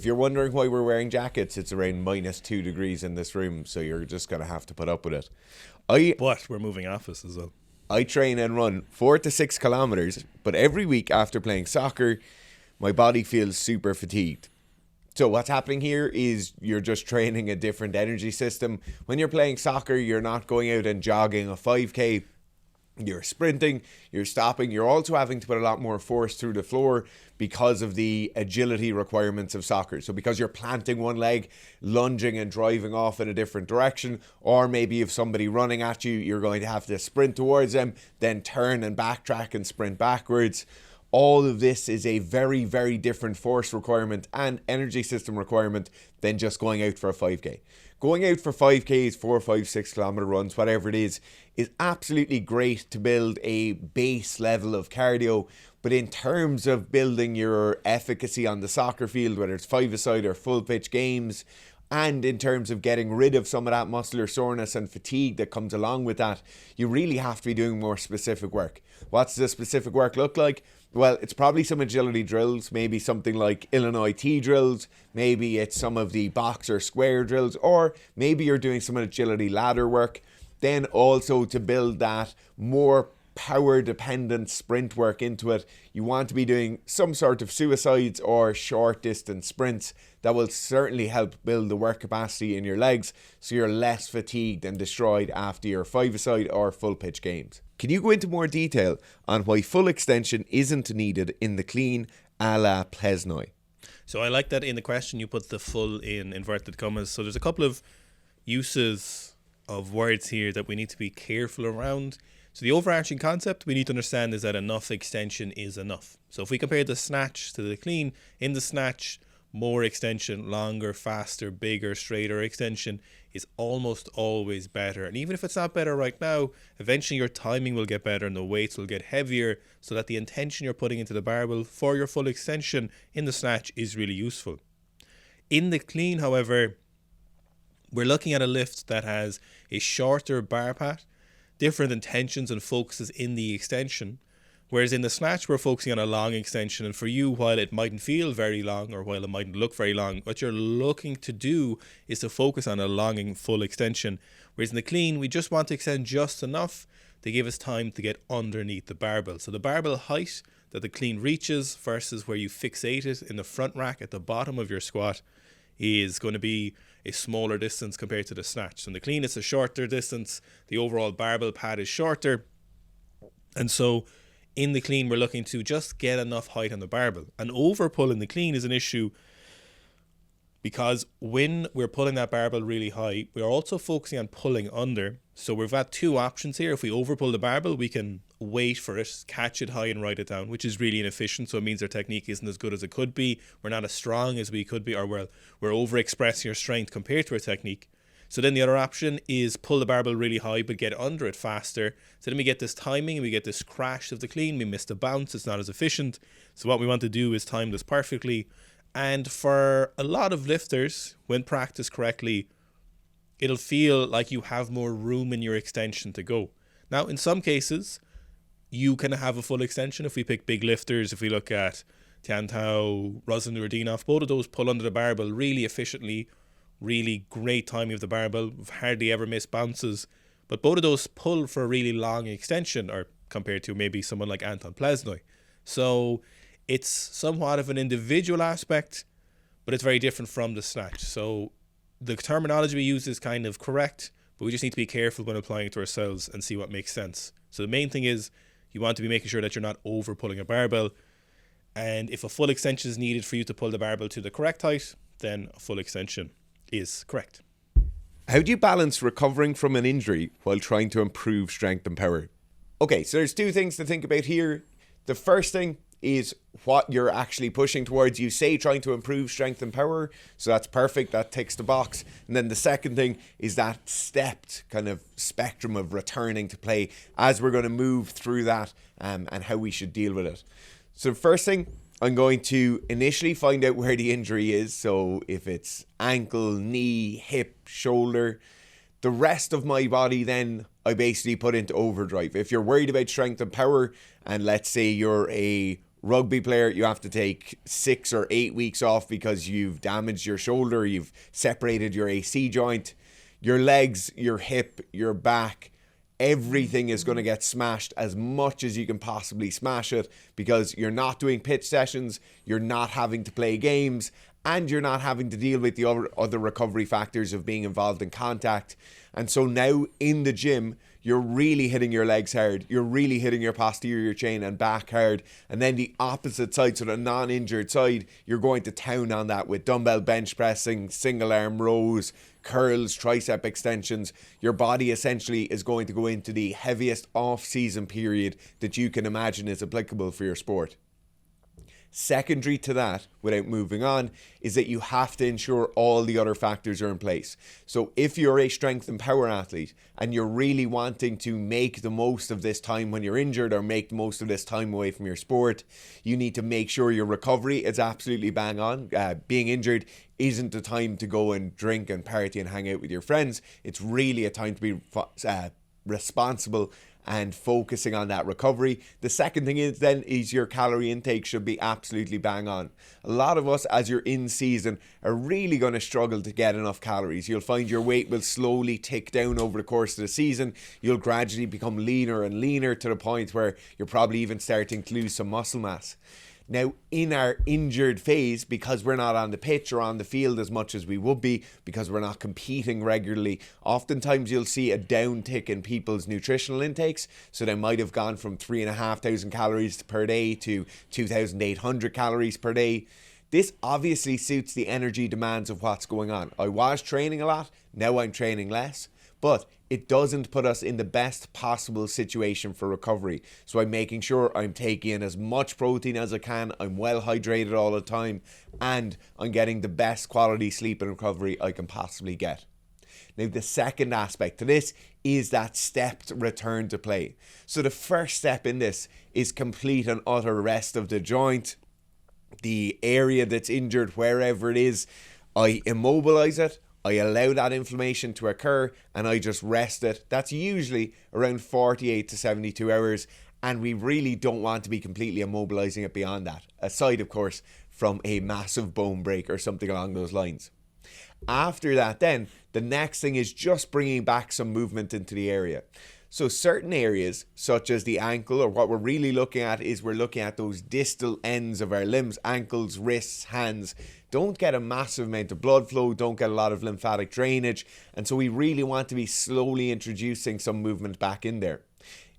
If you're wondering why we're wearing jackets, it's around -2 degrees in this room, so you're just going to have to put up with it. But we're moving office as well. I train and run 4 to 6 kilometers, but every week after playing soccer, my body feels super fatigued. So what's happening here is you're just training a different energy system. When you're playing soccer, you're not going out and jogging a 5K. You're sprinting, you're stopping, you're also having to put a lot more force through the floor because of the agility requirements of soccer. So because you're planting one leg, lunging and driving off in a different direction, or maybe if somebody running at you, you're going to have to sprint towards them, then turn and backtrack and sprint backwards. All of this is a very, very different force requirement and energy system requirement than just going out for a 5K. Going out for 5Ks, 4, 5, 6 kilometer runs, whatever it is absolutely great to build a base level of cardio. But in terms of building your efficacy on the soccer field, whether it's 5-a-side or full pitch games, and in terms of getting rid of some of that muscular soreness and fatigue that comes along with that, you really have to be doing more specific work. What's the specific work look like? Well, it's probably some agility drills, maybe something like Illinois T drills, maybe it's some of the box or square drills, or maybe you're doing some agility ladder work. Then also to build that more power dependent sprint work into it, you want to be doing some sort of suicides or short distance sprints that will certainly help build the work capacity in your legs so you're less fatigued and destroyed after your 5-a-side or full pitch games. Can you go into more detail on why full extension isn't needed in the clean a la Plesnoy? So I like that in the question you put the full in inverted commas. So there's a couple of uses of words here that we need to be careful around. So the overarching concept we need to understand is that enough extension is enough. So if we compare the snatch to the clean, in the snatch, more extension, longer, faster, bigger, straighter extension is almost always better. And even if it's not better right now, eventually your timing will get better and the weights will get heavier so that the intention you're putting into the barbell for your full extension in the snatch is really useful. In the clean, however, we're looking at a lift that has a shorter bar pat, different intentions and focuses in the extension, whereas in the snatch we're focusing on a long extension. And for you, while it mightn't feel very long or while it mightn't look very long, what you're looking to do is to focus on a long and full extension, whereas in the clean we just want to extend just enough to give us time to get underneath the barbell. So the barbell height that the clean reaches versus where you fixate it in the front rack at the bottom of your squat is going to be a smaller distance compared to the snatch. So in the clean it's a shorter distance, the overall barbell pad is shorter, and so in the clean we're looking to just get enough height on the barbell. And over pull in the clean is an issue because when we're pulling that barbell really high, we're also focusing on pulling under. So we've got two options here. If we over pull the barbell, we can wait for it, catch it high and write it down, which is really inefficient. So it means our technique isn't as good as it could be. We're not as strong as we could be, or we're overexpressing our strength compared to our technique. So then the other option is pull the barbell really high but get under it faster. So then we get this timing and we get this crash of the clean. We miss the bounce. It's not as efficient. So what we want to do is time this perfectly. And for a lot of lifters, when practiced correctly, it'll feel like you have more room in your extension to go. Now, in some cases, you can have a full extension. If we pick big lifters, if we look at Tian Tao, Ruslan Nuruddinov, both of those pull under the barbell really efficiently, really great timing of the barbell, hardly ever miss bounces. But both of those pull for a really long extension, or compared to maybe someone like Anton Plesnoy. So it's somewhat of an individual aspect, but it's very different from the snatch. So the terminology we use is kind of correct, but we just need to be careful when applying it to ourselves and see what makes sense. So the main thing is you want to be making sure that you're not over pulling a barbell. And if a full extension is needed for you to pull the barbell to the correct height, then a full extension is correct. How do you balance recovering from an injury while trying to improve strength and power? Okay, so there's two things to think about here. The first thing is what you're actually pushing towards. You say trying to improve strength and power, so that's perfect, that ticks the box. And then the second thing is that stepped kind of spectrum of returning to play as we're going to move through that and how we should deal with it. So the first thing, I'm going to initially find out where the injury is. So if it's ankle, knee, hip, shoulder, the rest of my body then I basically put into overdrive. If you're worried about strength and power, and let's say you're a Rugby player, you have to take 6 or 8 weeks off because you've damaged your shoulder, you've separated your AC joint. Your legs, your hip, your back, everything is going to get smashed as much as you can possibly smash it, because you're not doing pitch sessions, you're not having to play games, and you're not having to deal with the other recovery factors of being involved in contact. And so now in the gym, you're really hitting your legs hard, you're really hitting your posterior chain and back hard, and then the opposite side, so the non-injured side, you're going to town on that with dumbbell bench pressing, single arm rows, curls, tricep extensions. Your body essentially is going to go into the heaviest off-season period that you can imagine is applicable for your sport. Secondary to that, without moving on, is that you have to ensure all the other factors are in place. So if you're a strength and power athlete and you're really wanting to make the most of this time when you're injured, or make the most of this time away from your sport, you need to make sure your recovery is absolutely bang on. Being injured isn't the time to go and drink and party and hang out with your friends. It's really a time to be responsible and focusing on that recovery. The second thing is your calorie intake should be absolutely bang on. A lot of us, as you're in season, are really going to struggle to get enough calories. You'll find your weight will slowly tick down over the course of the season. You'll gradually become leaner and leaner to the point where you're probably even starting to lose some muscle mass. Now, in our injured phase, because we're not on the pitch or on the field as much as we would be, because we're not competing regularly, oftentimes you'll see a downtick in people's nutritional intakes. So they might have gone from 3,500 calories per day to 2,800 calories per day. This obviously suits the energy demands of what's going on. I was training a lot, now I'm training less. But it doesn't put us in the best possible situation for recovery. So I'm making sure I'm taking in as much protein as I can, I'm well hydrated all the time, and I'm getting the best quality sleep and recovery I can possibly get. Now, the second aspect to this is that stepped return to play. So the first step in this is complete and utter rest of the joint, the area that's injured, wherever it is. I immobilize it, I allow that inflammation to occur, and I just rest it. That's usually around 48 to 72 hours, and we really don't want to be completely immobilizing it beyond that, aside of course from a massive bone break or something along those lines. After that then, the next thing is just bringing back some movement into the area. So certain areas, such as the ankle, or what we're really looking at is we're looking at those distal ends of our limbs, ankles, wrists, hands, don't get a massive amount of blood flow, don't get a lot of lymphatic drainage, and so we really want to be slowly introducing some movement back in there.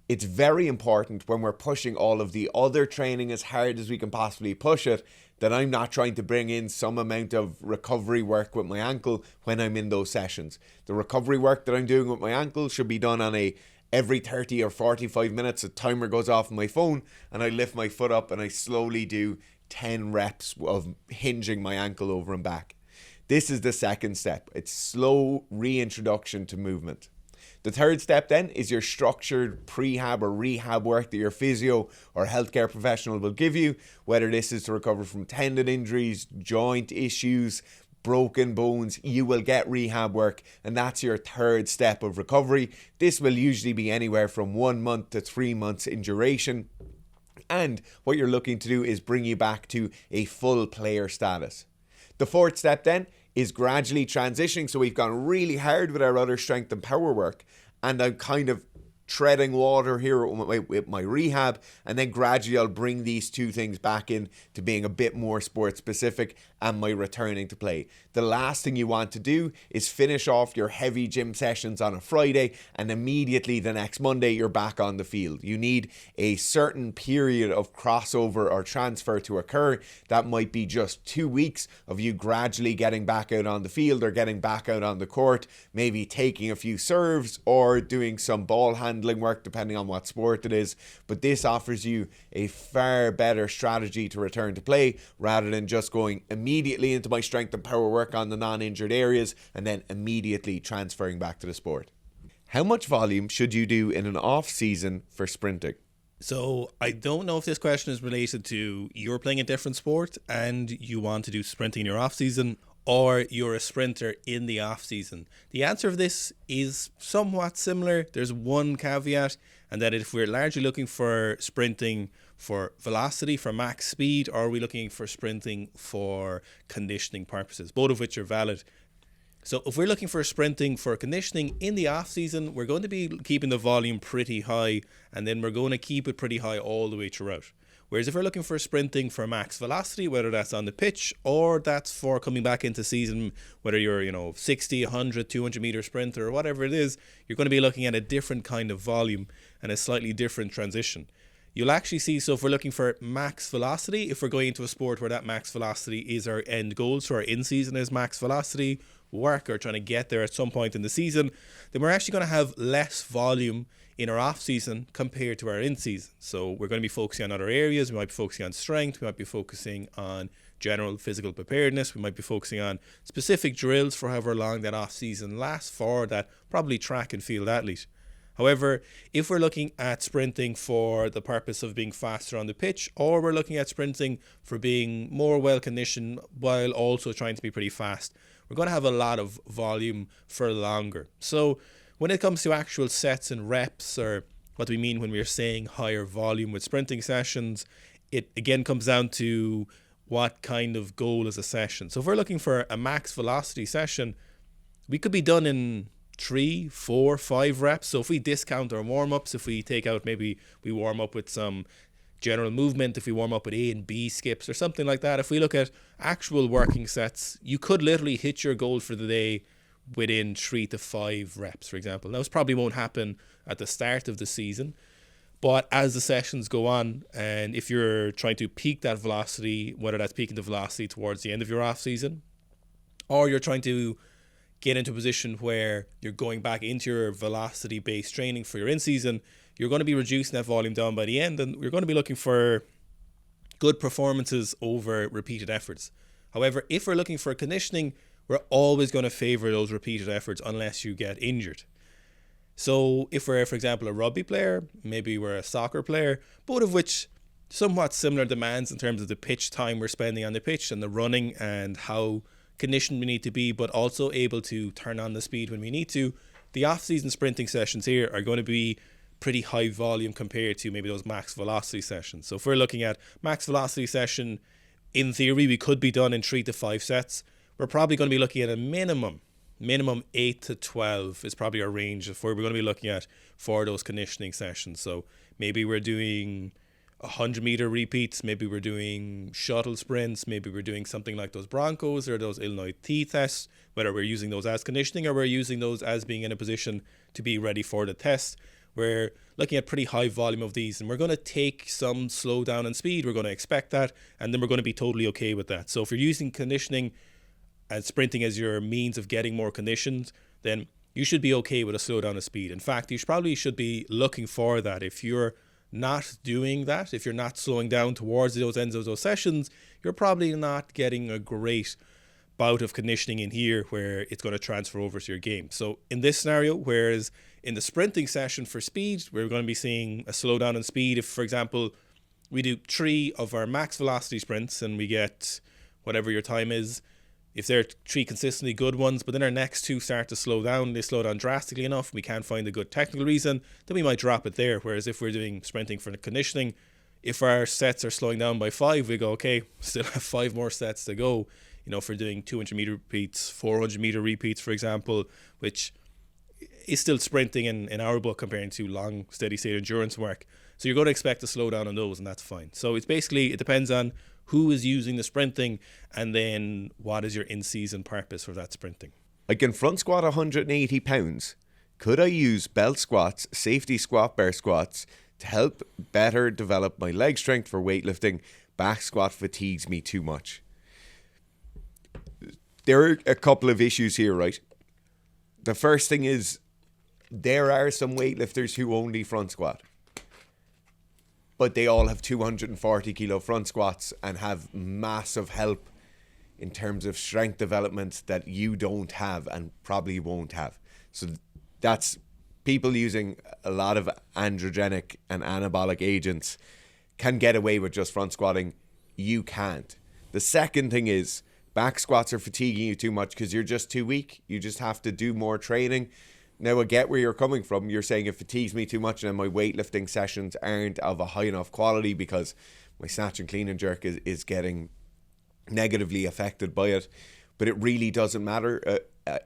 It's very important when we're pushing all of the other training as hard as we can possibly push it, that I'm not trying to bring in some amount of recovery work with my ankle when I'm in those sessions. The recovery work that I'm doing with my ankle should be done on every 30 or 45 minutes. A timer goes off on my phone and I lift my foot up and I slowly do 10 reps of hinging my ankle over and back. This is the second step. It's slow reintroduction to movement. The third step then is your structured prehab or rehab work that your physio or healthcare professional will give you, whether this is to recover from tendon injuries, joint issues, broken bones. You will get rehab work, and that's your third step of recovery. This will usually be anywhere from 1 month to 3 months in duration. And what you're looking to do is bring you back to a full player status. The fourth step then is gradually transitioning. So we've gone really hard with our other strength and power work, and I'm kind of treading water here with my rehab, and then gradually I'll bring these two things back in to being a bit more sport specific and my returning to play. The last thing you want to do is finish off your heavy gym sessions on a Friday and immediately the next Monday you're back on the field. You need a certain period of crossover or transfer to occur. That might be just 2 weeks of you gradually getting back out on the field or getting back out on the court, maybe taking a few serves or doing some ball handling work depending on what sport it is. But this offers you a far better strategy to return to play rather than just going immediately into my strength and power work on the non-injured areas and then immediately transferring back to the sport. How much volume should you do in an off-season for sprinting? So I don't know if this question is related to you're playing a different sport and you want to do sprinting in your off-season, or you're a sprinter in the off season? The answer of this is somewhat similar. There's one caveat, and that if we're largely looking for sprinting for velocity, for max speed, or are we looking for sprinting for conditioning purposes, both of which are valid. So if we're looking for sprinting for conditioning in the off season, we're going to be keeping the volume pretty high, and then we're going to keep it pretty high all the way throughout. Whereas if we're looking for sprinting for max velocity, whether that's on the pitch or that's for coming back into season, whether you're 60, 100, 200 meter sprinter or whatever it is, you're going to be looking at a different kind of volume and a slightly different transition. You'll actually see, so if we're looking for max velocity, if we're going into a sport where that max velocity is our end goal, so our in-season is max velocity work or trying to get there at some point in the season, then we're actually going to have less volume in our off-season compared to our in-season. So we're going to be focusing on other areas. We might be focusing on strength. We might be focusing on general physical preparedness. We might be focusing on specific drills for however long that off-season lasts for that probably track and field athlete. However, if we're looking at sprinting for the purpose of being faster on the pitch, or we're looking at sprinting for being more well-conditioned while also trying to be pretty fast, we're going to have a lot of volume for longer. So when it comes to actual sets and reps, or what we mean when we're saying higher volume with sprinting sessions, it again comes down to what kind of goal is a session. So if we're looking for a max velocity session, we could be done in 3, 4, 5 reps. So if we discount our warm-ups, if we take out, maybe we warm up with some general movement, if we warm up with A and B skips or something like that, if we look at actual working sets, you could literally hit your goal for the day within 3 to 5 reps, for example. Now, this probably won't happen at the start of the season, but as the sessions go on, and if you're trying to peak that velocity, whether that's peaking the velocity towards the end of your off season, or you're trying to get into a position where you're going back into your velocity based training for your in season, you're going to be reducing that volume down by the end, and you're going to be looking for good performances over repeated efforts. However, if we're looking for conditioning, we're always going to favor those repeated efforts unless you get injured. So if we're, for example, a rugby player, maybe we're a soccer player, both of which somewhat similar demands in terms of the pitch time we're spending on the pitch and the running and how conditioned we need to be, but also able to turn on the speed when we need to. The off-season sprinting sessions here are going to be pretty high volume compared to maybe those max velocity sessions. So if we're looking at max velocity session, in theory, we could be done in 3 to 5 sets. We're probably going to be looking at a minimum 8 to 12 is probably our range of where we're going to be looking at for those conditioning sessions. So maybe we're doing 100 meter repeats, maybe we're doing shuttle sprints, maybe we're doing something like those Broncos or those Illinois T tests, whether we're using those as conditioning or we're using those as being in a position to be ready for the test. We're looking at pretty high volume of these, and we're going to take some slowdown in speed. We're going to expect that, and then we're going to be totally okay with that. So if you're using conditioning and sprinting as your means of getting more conditioned, then you should be okay with a slowdown of speed. In fact, you probably should be looking for that. If you're not doing that, if you're not slowing down towards those ends of those sessions, you're probably not getting a great bout of conditioning in here where it's going to transfer over to your game. So in this scenario, whereas in the sprinting session for speed, we're going to be seeing a slowdown in speed. If, for example, we do 3 of our max velocity sprints and we get whatever your time is, if they're 3 consistently good ones, but then our next 2 start to slow down, they slow down drastically enough, we can't find a good technical reason, then we might drop it there. Whereas if we're doing sprinting for the conditioning, if our sets are slowing down by 5, we go, okay, still have 5 more sets to go. If we're doing 200 meter repeats, 400 meter repeats, for example, which is still sprinting in our book comparing to long, steady state endurance work. So you're going to expect to slow down on those, and that's fine. So it's basically, it depends on who is using the sprinting and then what is your in-season purpose for that sprinting. I can front squat 180 pounds. Could I use belt squats, safety squat, bear squats to help better develop my leg strength for weightlifting? Back squat fatigues me too much. There are a couple of issues here, right? The first thing is there are some weightlifters who only front squat, but they all have 240 kilo front squats and have massive help in terms of strength development that you don't have and probably won't have. So that's people using a lot of androgenic and anabolic agents can get away with just front squatting. You can't. The second thing is back squats are fatiguing you too much because you're just too weak. You just have to do more training. Now, I get where you're coming from. You're saying it fatigues me too much and my weightlifting sessions aren't of a high enough quality because my snatch and clean and jerk is getting negatively affected by it. But it really doesn't matter.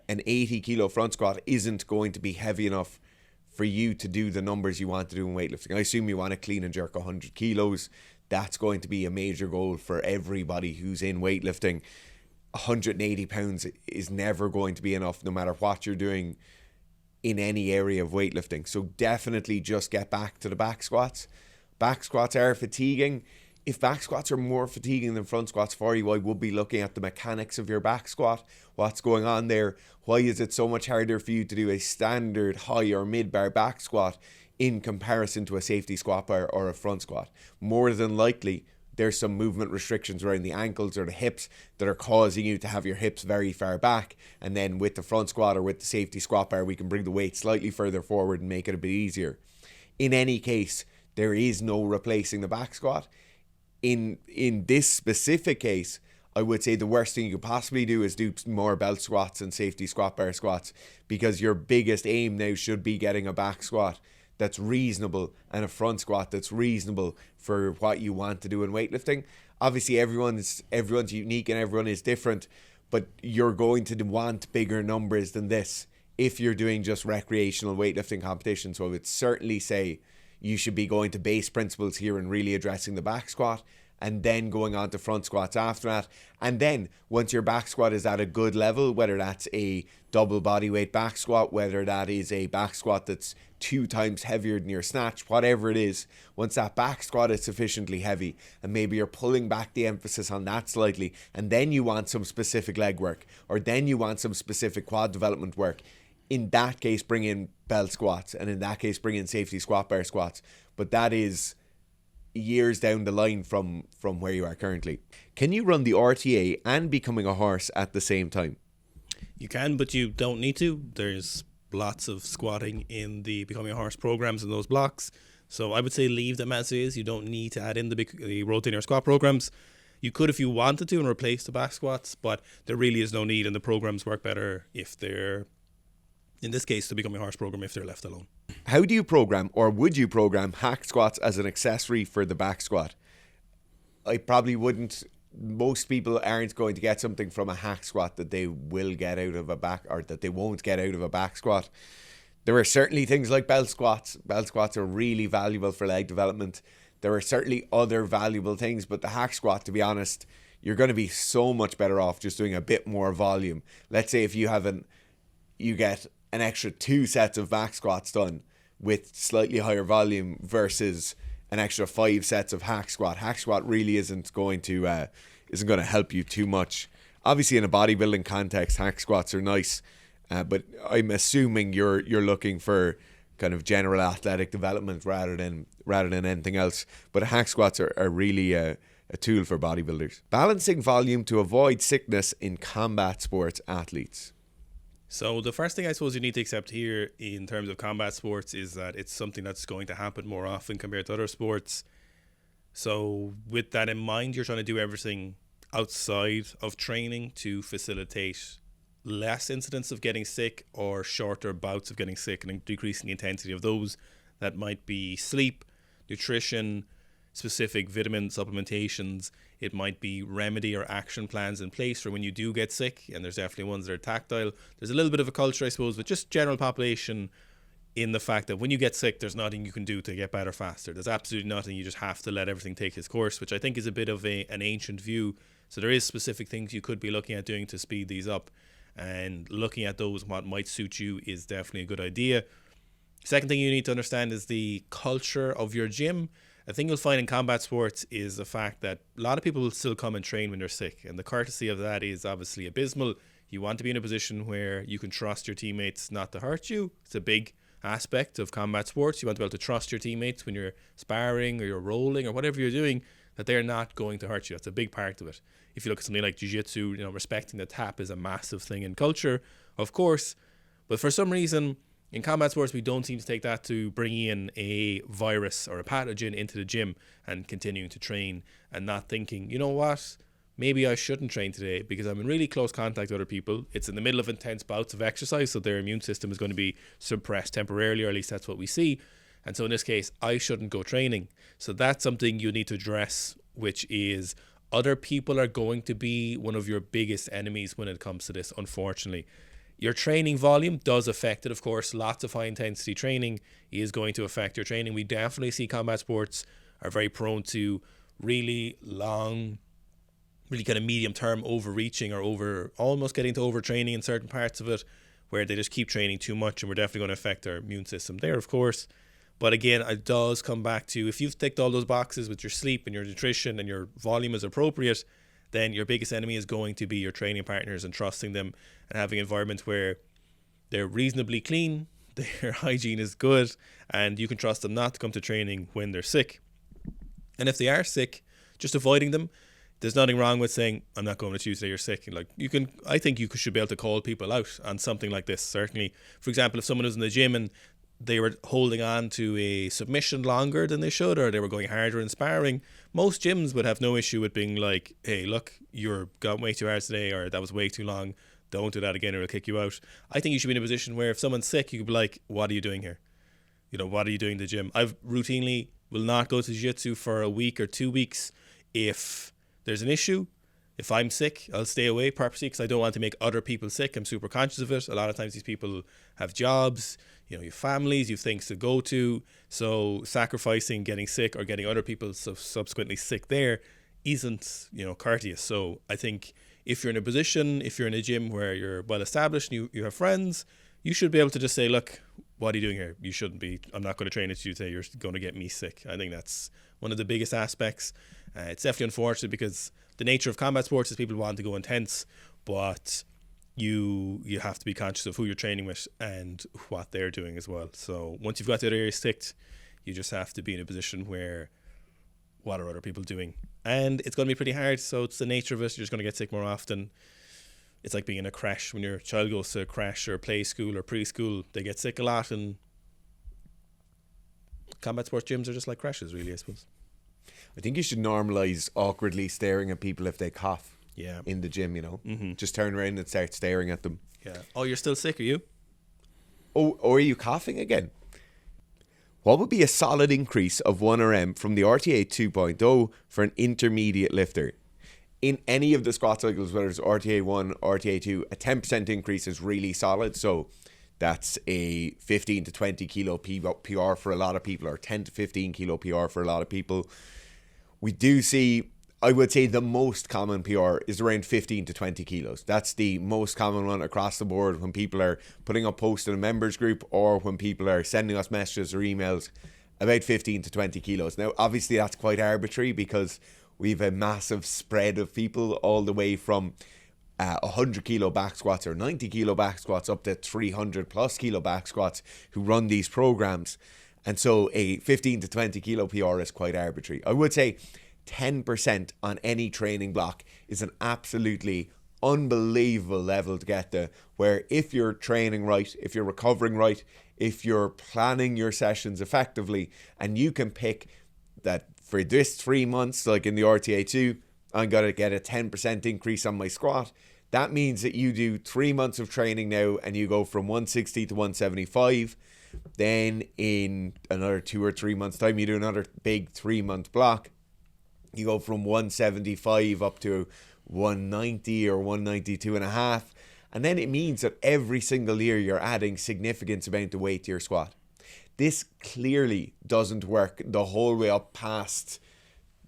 An 80 kilo front squat isn't going to be heavy enough for you to do the numbers you want to do in weightlifting. I assume you want to clean and jerk 100 kilos. That's going to be a major goal for everybody who's in weightlifting. 180 pounds is never going to be enough no matter what you're doing in any area of weightlifting. So definitely just get back to the back squats. Back squats are fatiguing. If back squats are more fatiguing than front squats for you, I would be looking at the mechanics of your back squat. What's going on there? Why is it so much harder for you to do a standard high or mid bar back squat in comparison to a safety squat bar or a front squat? More than likely, there's some movement restrictions around the ankles or the hips that are causing you to have your hips very far back. And then with the front squat or with the safety squat bar, we can bring the weight slightly further forward and make it a bit easier. In any case, there is no replacing the back squat. In this specific case, I would say the worst thing you could possibly do is do more belt squats and safety squat bar squats, because your biggest aim now should be getting a back squat that's reasonable and a front squat that's reasonable for what you want to do in weightlifting. Obviously, everyone's unique and everyone is different, but you're going to want bigger numbers than this if you're doing just recreational weightlifting competitions. So I would certainly say you should be going to base principles here and really addressing the back squat, and then going on to front squats after that. And then once your back squat is at a good level, whether that's a double body weight back squat, whether that is a back squat that's 2 times heavier than your snatch, whatever it is, once that back squat is sufficiently heavy and maybe you're pulling back the emphasis on that slightly, and then you want some specific leg work, or then you want some specific quad development work, in that case bring in belt squats, and in that case bring in safety squat bar squats. But that is years down the line from where you are currently. Can you run the RTA and becoming a horse at the same time? You can, but you don't need to. There's lots of squatting in the Becoming a Horse programs in those blocks. So I would say leave them as is. You don't need to add in the rotating or squat programs. You could if you wanted to and replace the back squats, but there really is no need, and the programs work better if they're, in this case, the Becoming a Horse program, if they're left alone. How do you program, or would you program, hack squats as an accessory for the back squat? I probably wouldn't. Most people aren't going to get something from a hack squat that they will get out of a back, or that they won't get out of a back squat. There are certainly things like belt squats. Belt squats are really valuable for leg development. There are certainly other valuable things, but the hack squat, to be honest, you're going to be so much better off just doing a bit more volume. Let's say if you get an extra 2 sets of back squats done with slightly higher volume versus an extra 5 sets of hack squat. Hack squat really isn't going to help you too much. Obviously, in a bodybuilding context, hack squats are nice, but I'm assuming you're looking for kind of general athletic development rather than anything else. But hack squats are really a tool for bodybuilders. Balancing volume to avoid sickness in combat sports athletes. So the first thing I suppose you need to accept here in terms of combat sports is that it's something that's going to happen more often compared to other sports. So with that in mind, you're trying to do everything outside of training to facilitate less incidents of getting sick or shorter bouts of getting sick, and decreasing the intensity of those. That might be sleep, nutrition, specific vitamin supplementations. It might be remedy or action plans in place for when you do get sick, and there's definitely ones that are tactile. There's a little bit of a culture, I suppose, but just general population in the fact that when you get sick, there's nothing you can do to get better faster. There's absolutely nothing. You just have to let everything take its course, which I think is a bit of an ancient view. So there is specific things you could be looking at doing to speed these up, and looking at those, what might suit you, is definitely a good idea. Second thing you need to understand is the culture of your gym. A thing you'll find in combat sports is the fact that a lot of people will still come and train when they're sick, and the courtesy of that is obviously abysmal. You want to be in a position where you can trust your teammates not to hurt you. It's a big aspect of combat sports. You want to be able to trust your teammates when you're sparring or you're rolling or whatever you're doing, that they're not going to hurt you. That's a big part of it. If you look at something like jiu-jitsu, respecting the tap is a massive thing in culture, of course, but for some reason in combat sports, we don't seem to take that to bringing in a virus or a pathogen into the gym and continuing to train, and not thinking, you know what, maybe I shouldn't train today because I'm in really close contact with other people. It's in the middle of intense bouts of exercise, so their immune system is going to be suppressed temporarily, or at least that's what we see. And so in this case, I shouldn't go training. So that's something you need to address, which is other people are going to be one of your biggest enemies when it comes to this, unfortunately. Your training volume does affect it, of course. Lots of high intensity training is going to affect your training. We definitely see combat sports are very prone to really long, really kind of medium term overreaching, or almost getting to overtraining in certain parts of it, where they just keep training too much, and we're definitely going to affect our immune system there, of course. But again, it does come back to, if you've ticked all those boxes with your sleep and your nutrition and your volume is appropriate, then your biggest enemy is going to be your training partners, and trusting them and having an environment where they're reasonably clean, their hygiene is good, and you can trust them not to come to training when they're sick. And if they are sick, just avoiding them. There's nothing wrong with saying, I'm not going to Tuesday, you're sick. Like, I think you should be able to call people out on something like this, certainly. For example, if someone was in the gym and they were holding on to a submission longer than they should, or they were going harder in sparring, most gyms would have no issue with being like, hey, look, you're got way too hard today, or that was way too long, don't do that again or it'll kick you out. I think you should be in a position where if someone's sick, you could be like, what are you doing here? What are you doing in the gym? I've routinely will not go to jiu-jitsu for a week or 2 weeks if there's an issue. If I'm sick, I'll stay away purposely because I don't want to make other people sick. I'm super conscious of it. A lot of times these people have jobs, you have families, you have things to go to. So sacrificing getting sick or getting other people subsequently sick there isn't, courteous. So I think if you're in a position, if you're in a gym where you're well established and you have friends, you should be able to just say, look, what are you doing here? You shouldn't be. I'm not going to train at you today. You're going to get me sick. I think that's one of the biggest aspects. It's definitely unfortunate because the nature of combat sports is people want to go intense, but you have to be conscious of who you're training with and what they're doing as well. So once you've got the other areas ticked, you just have to be in a position where, what are other people doing? And it's going to be pretty hard. So it's the nature of it. You're just going to get sick more often. It's like being in a crash. When your child goes to a crash or play school or preschool, they get sick a lot, and combat sports gyms are just like crashes, really, I suppose. I think you should normalise awkwardly staring at people if they cough in the gym, Mm-hmm. Just turn around and start staring at them. Yeah. Oh, you're still sick, are you? Oh, or are you coughing again? What would be a solid increase of 1 RM from the RTA 2.0 for an intermediate lifter? In any of the squat cycles, whether it's RTA 1, RTA 2, a 10% increase is really solid. So that's a 15 to 20 kilo PR for a lot of people, or 10 to 15 kilo PR for a lot of people. We do see, I would say the most common PR is around 15 to 20 kilos. That's the most common one across the board when people are putting up posts in a members group, or when people are sending us messages or emails about 15 to 20 kilos. Now, obviously that's quite arbitrary because we've a massive spread of people all the way from 100 kilo back squats or 90 kilo back squats up to 300 plus kilo back squats who run these programs. And so a 15 to 20 kilo PR is quite arbitrary. I would say 10% on any training block is an absolutely unbelievable level to get to, where if you're training right, if you're recovering right, if you're planning your sessions effectively, and you can pick that for this 3 months, like in the RTA2, I'm going to get a 10% increase on my squat. That means that you do 3 months of training now and you go from 160 to 175. Then in another 2 or 3 months time, you do another big 3 month block. You go from 175 up to 190 or 192.5. And then it means that every single year you're adding significant amount of weight to your squat. This clearly doesn't work the whole way up past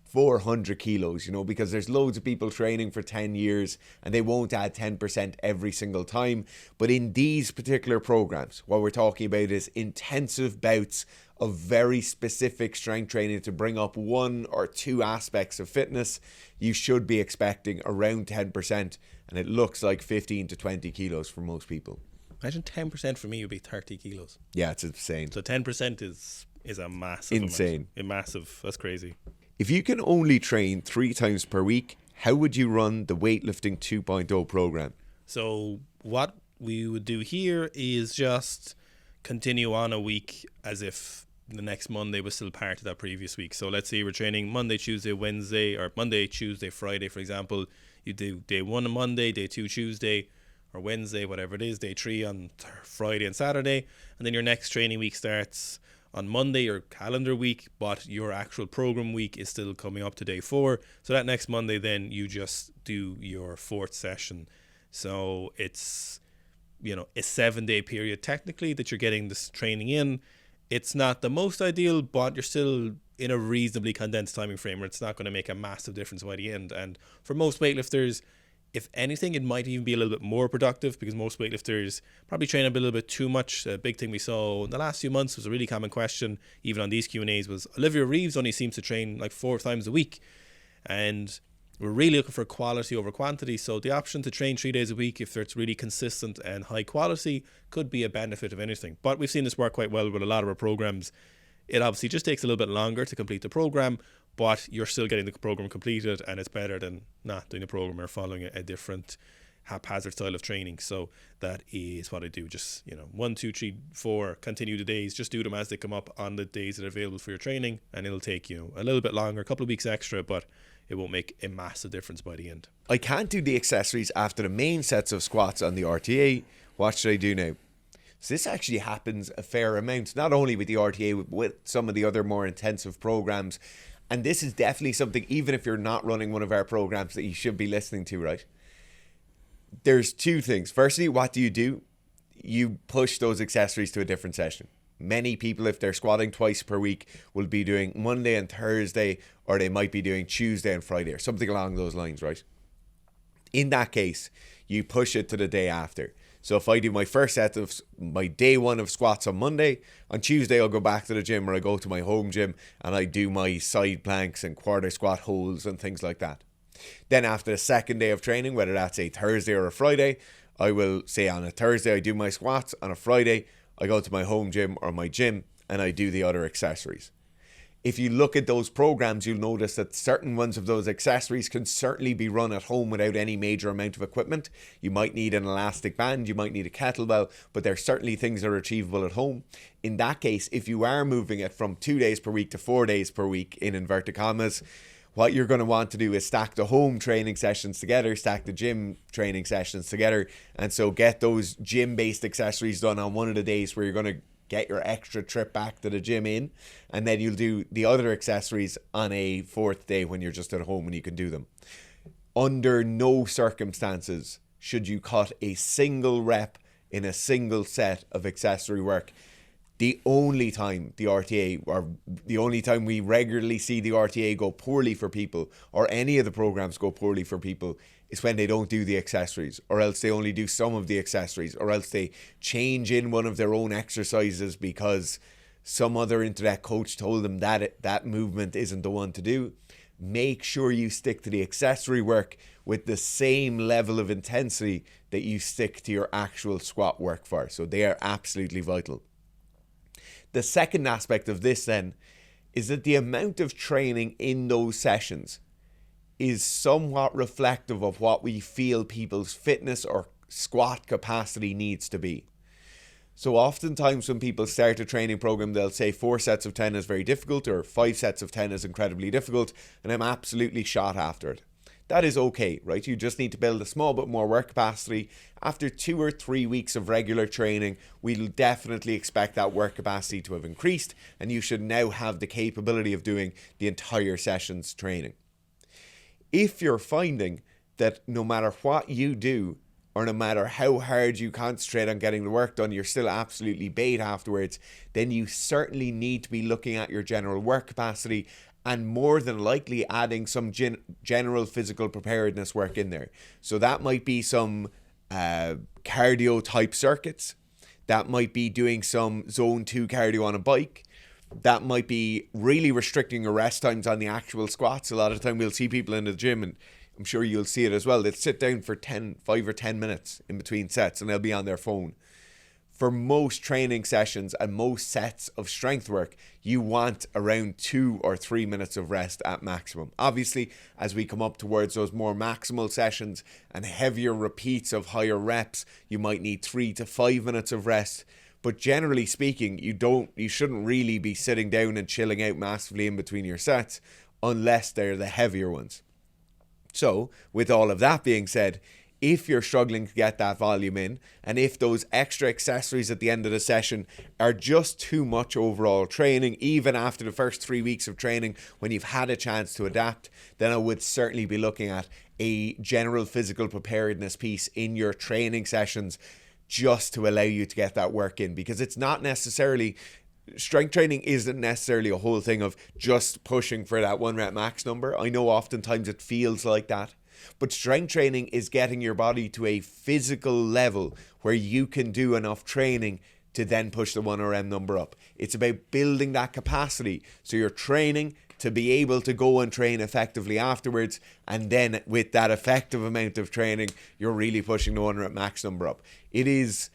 400 kilos, because there's loads of people training for 10 years and they won't add 10% every single time. But in these particular programs, what we're talking about is intensive bouts of very specific strength training to bring up 1 or 2 aspects of fitness. You should be expecting around 10%, and it looks like 15 to 20 kilos for most people. Imagine 10% for me would be 30 kilos. Yeah, it's insane. So 10% is a massive insane. Massive. That's crazy. If you can only train 3 times per week, how would you run the Weightlifting 2.0 program? So what we would do here is just continue on a week as if the next Monday was still part of that previous week. So let's say we're training Monday, Tuesday, Wednesday, or Monday, Tuesday, Friday, for example. You do day 1 on Monday, day 2 Tuesday, or Wednesday, whatever it is, day 3 on Friday and Saturday, and then your next training week starts on Monday, your calendar week, but your actual program week is still coming up to day 4. So that next Monday, then you just do your 4th session. So it's, a 7-day period technically that you're getting this training in. It's not the most ideal, but you're still in a reasonably condensed timing frame where it's not going to make a massive difference by the end. And for most weightlifters, if anything, it might even be a little bit more productive, because most weightlifters probably train a little bit too much. A big thing we saw in the last few months was a really common question, even on these Q&As, was Olivia Reeves only seems to train like 4 times a week. And we're really looking for quality over quantity. So the option to train 3 days a week, if it's really consistent and high quality, could be a benefit of anything. But we've seen this work quite well with a lot of our programs. It obviously just takes a little bit longer to complete the program, but you're still getting the program completed, and it's better than not doing the program or following a different haphazard style of training. So that is what I do. Just 1, 2, 3, 4, continue the days. Just do them as they come up on the days that are available for your training, and it'll take a little bit longer, a couple of weeks extra, but it won't make a massive difference by the end. I can't do the accessories after the main sets of squats on the RTA. What should I do now? So this actually happens a fair amount, not only with the RTA, but with some of the other more intensive programs. And this is definitely something, even if you're not running one of our programs, that you should be listening to, right? There's 2 things. Firstly, what do? You push those accessories to a different session. Many people, if they're squatting twice per week, will be doing Monday and Thursday, or they might be doing Tuesday and Friday, or something along those lines, right? In that case, you push it to the day after. So if I do my first set of my day 1 of squats on Monday, on Tuesday I'll go back to the gym, or I go to my home gym and I do my side planks and quarter squat holds and things like that. Then after the second day of training, whether that's a Thursday or a Friday, I will say on a Thursday I do my squats, on a Friday I go to my home gym or my gym and I do the other accessories. If you look at those programs, you'll notice that certain ones of those accessories can certainly be run at home without any major amount of equipment. You might need an elastic band, you might need a kettlebell, but there's certainly things that are achievable at home. In that case, if you are moving it from 2 days per week to 4 days per week, in inverted commas, what you're going to want to do is stack the home training sessions together, stack the gym training sessions together, and so get those gym-based accessories done on one of the days where you're going to get your extra trip back to the gym in, and then you'll do the other accessories on a 4th day when you're just at home and you can do them. Under no circumstances should you cut a single rep in a single set of accessory work. The only time the RTA, or the only time we regularly see the RTA go poorly for people, or any of the programs go poorly for people, is when they don't do the accessories, or else they only do some of the accessories, or else they change in one of their own exercises because some other internet coach told them that that movement isn't the one to do. Make sure you stick to the accessory work with the same level of intensity that you stick to your actual squat work for. So they are absolutely vital. The second aspect of this then is that the amount of training in those sessions is somewhat reflective of what we feel people's fitness or squat capacity needs to be. So oftentimes when people start a training program, they'll say 4 sets of 10 is very difficult, or 5 sets of 10 is incredibly difficult, and I'm absolutely shot after it. That is okay, right? You just need to build a small bit more work capacity. After 2 or 3 weeks of regular training, we'll definitely expect that work capacity to have increased, and you should now have the capability of doing the entire session's training. If you're finding that no matter what you do, or no matter how hard you concentrate on getting the work done, you're still absolutely bait afterwards, then you certainly need to be looking at your general work capacity, and more than likely adding some general physical preparedness work in there. So that might be some cardio type circuits. That might be doing some zone 2 cardio on a bike. That might be really restricting your rest times on the actual squats. A lot of the time we'll see people in the gym, and I'm sure you'll see it as well, they'll sit down for 5 or 10 minutes in between sets and they'll be on their phone. For most training sessions and most sets of strength work, you want around 2 or 3 minutes of rest at maximum. Obviously, as we come up towards those more maximal sessions and heavier repeats of higher reps, you might need 3 to 5 minutes of rest. But generally speaking, you shouldn't really be sitting down and chilling out massively in between your sets unless they're the heavier ones. So, with all of that being said, if you're struggling to get that volume in, and if those extra accessories at the end of the session are just too much overall training, even after the first 3 weeks of training when you've had a chance to adapt, then I would certainly be looking at a general physical preparedness piece in your training sessions just to allow you to get that work in. Because it's not necessarily, strength training isn't necessarily a whole thing of just pushing for that 1 rep max number. I know oftentimes it feels like that. But strength training is getting your body to a physical level where you can do enough training to then push the 1 RM number up. It's about building that capacity. So you're training to be able to go and train effectively afterwards. And then with that effective amount of training, you're really pushing the 1 rep max number up. It is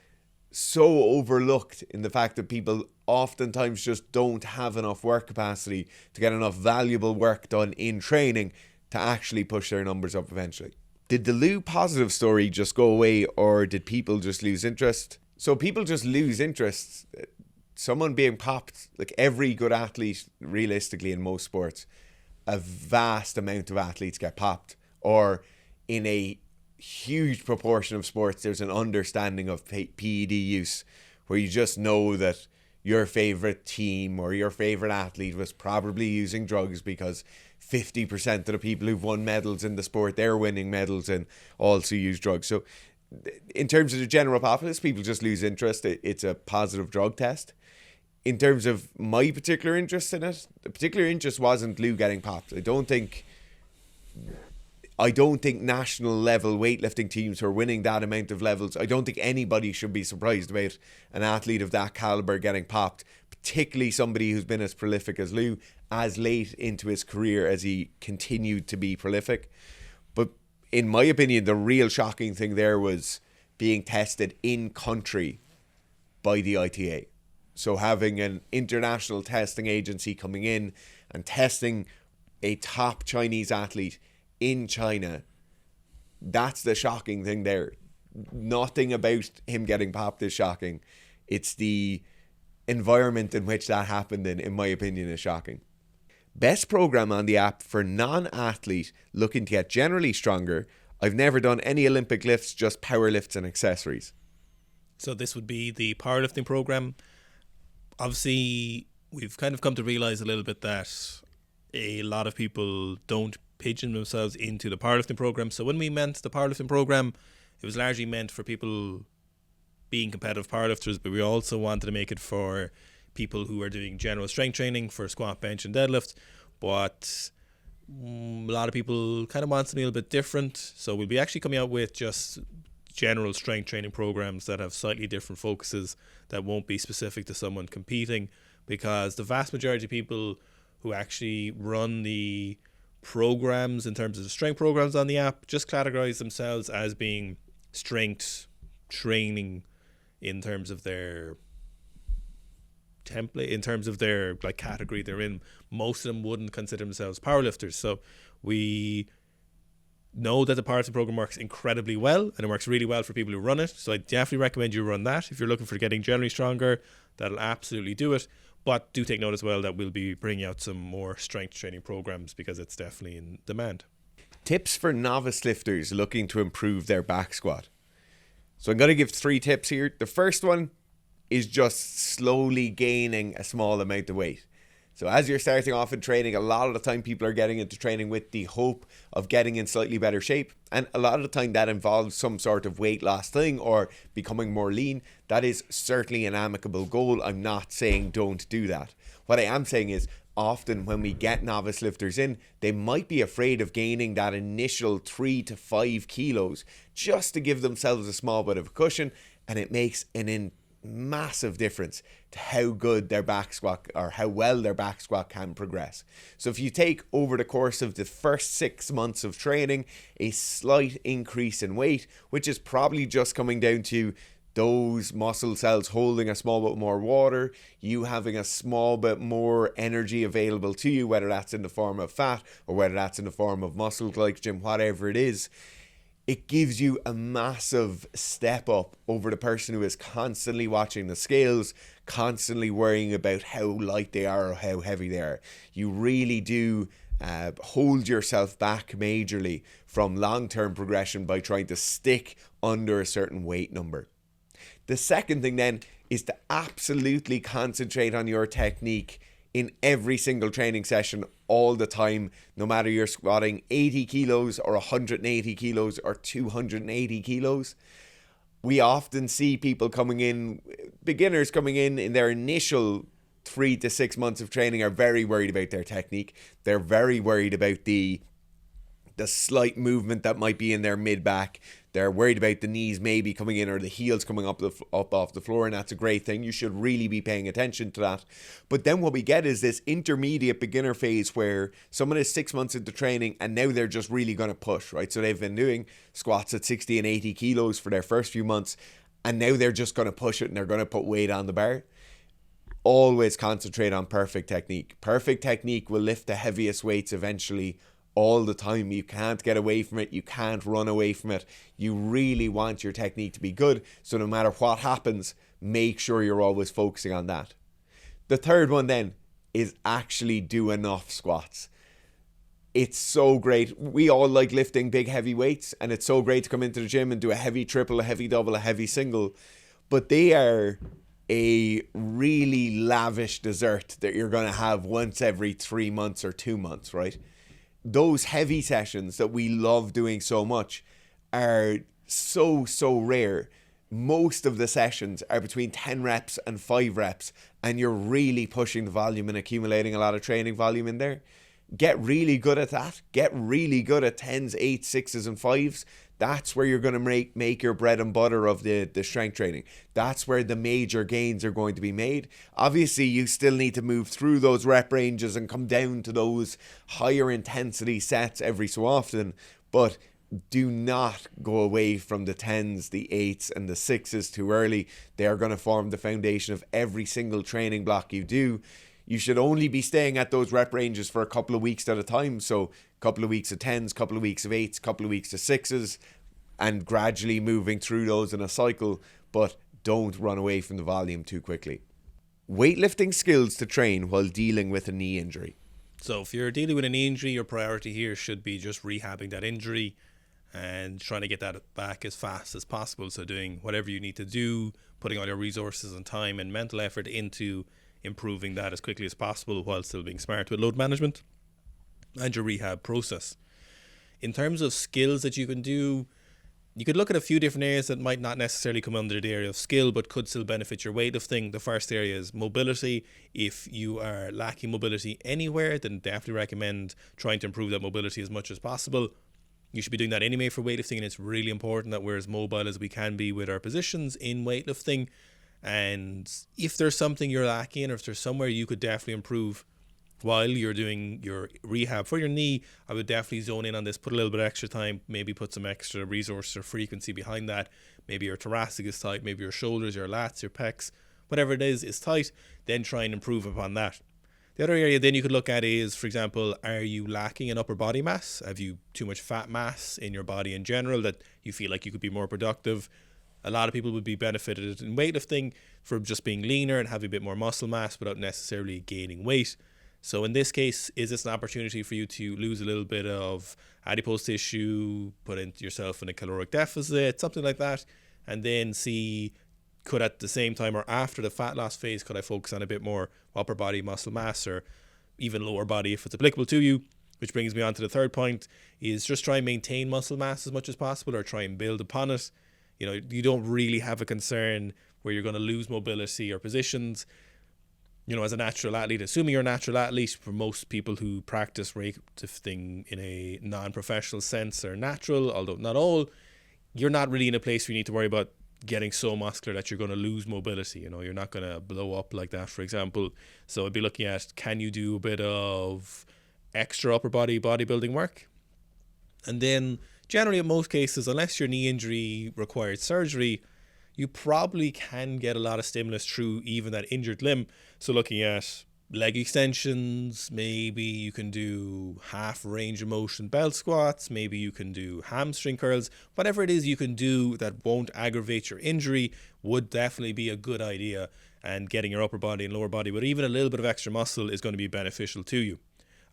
so overlooked in the fact that people oftentimes just don't have enough work capacity to get enough valuable work done in training to actually push their numbers up eventually. Did the Lou positive story just go away, or did people just lose interest? So people just lose interest. Someone being popped, like every good athlete, realistically in most sports, a vast amount of athletes get popped, or in a huge proportion of sports, there's an understanding of PED use where you just know that your favorite team or your favorite athlete was probably using drugs because 50% of the people who've won medals in the sport, they're winning medals and also use drugs. So in terms of the general populace, people just lose interest. It's a positive drug test. In terms of my particular interest in it, the particular interest wasn't Lou getting popped. I don't think national level weightlifting teams who are winning that amount of levels, I don't think anybody should be surprised about an athlete of that caliber getting popped, particularly somebody who's been as prolific as Lou, as late into his career as he continued to be prolific. But in my opinion, the real shocking thing there was being tested in country by the ITA. So having an international testing agency coming in and testing a top Chinese athlete in China, that's the shocking thing there. Nothing about him getting popped is shocking. It's the environment in which that happened in my opinion, is shocking. Best program on the app for non-athlete looking to get generally stronger. I've never done any Olympic lifts, just power lifts and accessories. So this would be the powerlifting program. Obviously, we've kind of come to realize a little bit that a lot of people don't pigeon themselves into the powerlifting program. So when we meant the powerlifting program, it was largely meant for people being competitive powerlifters, but we also wanted to make it for people who are doing general strength training for squat, bench and deadlift. But a lot of people kind of want something a little bit different. So we'll be actually coming out with just general strength training programs that have slightly different focuses that won't be specific to someone competing, because the vast majority of people who actually run the programs in terms of the strength programs on the app just categorize themselves as being strength training in terms of their template, in terms of their like category they're in. Most of them wouldn't consider themselves powerlifters. So we know that the powerlifting program works incredibly well, and it works really well for people who run it. So I definitely recommend you run that. If you're looking for getting generally stronger, that'll absolutely do it. But do take note as well that we'll be bringing out some more strength training programs because it's definitely in demand. Tips for novice lifters looking to improve their back squat. So I'm going to give 3 tips here. The first one is just slowly gaining a small amount of weight. So as you're starting off in training, a lot of the time people are getting into training with the hope of getting in slightly better shape. And a lot of the time that involves some sort of weight loss thing or becoming more lean. That is certainly an amicable goal. I'm not saying don't do that. What I am saying is often when we get novice lifters in, they might be afraid of gaining that initial 3 to 5 kilos just to give themselves a small bit of a cushion. And it makes an massive difference to how good their back squat or how well their back squat can progress. So if you take over the course of the first 6 months of training a slight increase in weight, which is probably just coming down to those muscle cells holding a small bit more water, you having a small bit more energy available to you, whether that's in the form of fat or whether that's in the form of muscle glycogen, whatever it is, it gives you a massive step up over the person who is constantly watching the scales, constantly worrying about how light they are or how heavy they are. You really do hold yourself back majorly from long-term progression by trying to stick under a certain weight number. The second thing then is to absolutely concentrate on your technique in every single training session all the time, no matter you're squatting 80 kilos or 180 kilos or 280 kilos. We often see people coming in, beginners coming in their initial 3 to 6 months of training are very worried about their technique. They're very worried about the slight movement that might be in their mid-back. They're worried about the knees maybe coming in or the heels coming up off the floor, and that's a great thing. You should really be paying attention to that. But then what we get is this intermediate beginner phase where someone is 6 months into training and now they're just really going to push, right? So they've been doing squats at 60 and 80 kilos for their first few months, and now they're just going to push it and they're going to put weight on the bar. Always concentrate on perfect technique. Perfect technique will lift the heaviest weights eventually all the time. You can't get away from it. You can't run away from it. You really want your technique to be good. So no matter what happens, make sure you're always focusing on that. The third one then is actually do enough squats. It's so great. We all like lifting big heavy weights, and it's so great to come into the gym and do a heavy triple, a heavy double, a heavy single. But they are a really lavish dessert that you're going to have once every 3 months or 2 months, right? Those heavy sessions that we love doing so much are so rare. Most of the sessions are between 10 reps and 5 reps, and you're really pushing the volume and accumulating a lot of training volume in there. Get really good at that. Get really good at 10s, 8s, 6s and 5s. That's where you're going to make your bread and butter of the strength training. That's where the major gains are going to be made. Obviously, you still need to move through those rep ranges and come down to those higher intensity sets every so often. But do not go away from the 10s, the 8s and the 6s too early. They are going to form the foundation of every single training block you do. You should only be staying at those rep ranges for a couple of weeks at a time. So a couple of weeks of 10s, couple of weeks of 8s, couple of weeks of 6s, and gradually moving through those in a cycle. But don't run away from the volume too quickly. Weightlifting skills to train while dealing with a knee injury. So if you're dealing with a knee injury, your priority here should be just rehabbing that injury and trying to get that back as fast as possible. So doing whatever you need to do, putting all your resources and time and mental effort into improving that as quickly as possible while still being smart with load management and your rehab process. In terms of skills that you can do, you could look at a few different areas that might not necessarily come under the area of skill but could still benefit your weightlifting. The first area is mobility. If you are lacking mobility anywhere, then definitely recommend trying to improve that mobility as much as possible. You should be doing that anyway for weightlifting, and it's really important that we're as mobile as we can be with our positions in weightlifting. And if there's something you're lacking, or if there's somewhere you could definitely improve while you're doing your rehab for your knee, I would definitely zone in on this. Put a little bit of extra time, maybe put some extra resource or frequency behind that. Maybe your thoracic is tight, maybe your shoulders, your lats, your pecs, whatever it is tight. Then try and improve upon that. The other area then you could look at is, for example, are you lacking in upper body mass? Have you too much fat mass in your body in general that you feel like you could be more productive? A lot of people would be benefited in weightlifting from just being leaner and having a bit more muscle mass without necessarily gaining weight. So in this case, is this an opportunity for you to lose a little bit of adipose tissue, put yourself in a caloric deficit, something like that, and then see, could at the same time or after the fat loss phase, could I focus on a bit more upper body muscle mass or even lower body if it's applicable to you? Which brings me on to the third point, is just try and maintain muscle mass as much as possible or try and build upon it. You know, you don't really have a concern where you're going to lose mobility or positions. You know, as a natural athlete, assuming you're a natural athlete, for most people who practice weightlifting in a non-professional sense are natural, although not all, you're not really in a place where you need to worry about getting so muscular that you're going to lose mobility. You know, you're not going to blow up like that, for example. So I'd be looking at, can you do a bit of extra upper body bodybuilding work? And then generally in most cases, unless your knee injury required surgery, you probably can get a lot of stimulus through even that injured limb. So looking at leg extensions, maybe you can do half range of motion belt squats, maybe you can do hamstring curls. Whatever it is you can do that won't aggravate your injury would definitely be a good idea, and getting your upper body and lower body with even a little bit of extra muscle is going to be beneficial to you.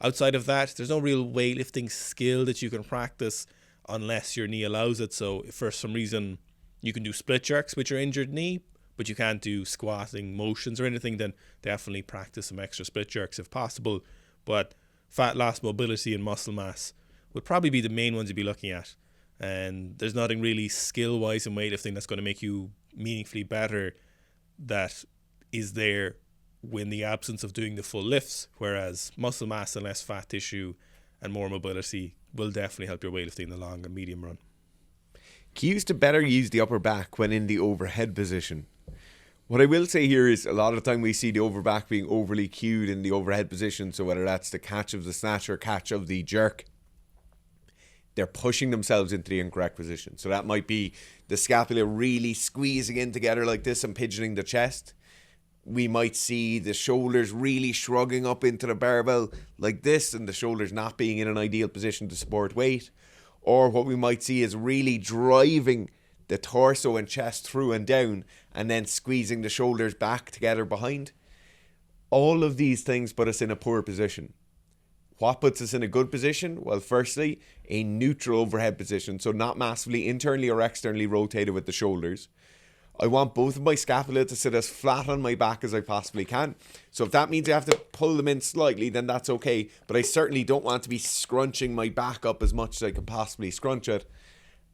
Outside of that, there's no real weightlifting skill that you can practice unless your knee allows it. So if for some reason you can do split jerks with your injured knee, but you can't do squatting motions or anything, then definitely practice some extra split jerks if possible. But fat loss, mobility and muscle mass would probably be the main ones you'd be looking at. And there's nothing really skill-wise in weightlifting that's going to make you meaningfully better that is there in the absence of doing the full lifts, whereas muscle mass and less fat tissue and more mobility will definitely help your weightlifting in the long and medium run. Cues to better use the upper back when in the overhead position. What I will say here is a lot of the time we see the over back being overly cued in the overhead position. So whether that's the catch of the snatch or catch of the jerk, they're pushing themselves into the incorrect position. So that might be the scapula really squeezing in together like this and pigeoning the chest. We might see the shoulders really shrugging up into the barbell like this, and the shoulders not being in an ideal position to support weight. Or what we might see is really driving the torso and chest through and down, and then squeezing the shoulders back together behind. All of these things put us in a poor position. What puts us in a good position? Well, firstly, a neutral overhead position, so not massively internally or externally rotated with the shoulders. I want both of my scapula to sit as flat on my back as I possibly can. So if that means I have to pull them in slightly, then that's okay. But I certainly don't want to be scrunching my back up as much as I can possibly scrunch it.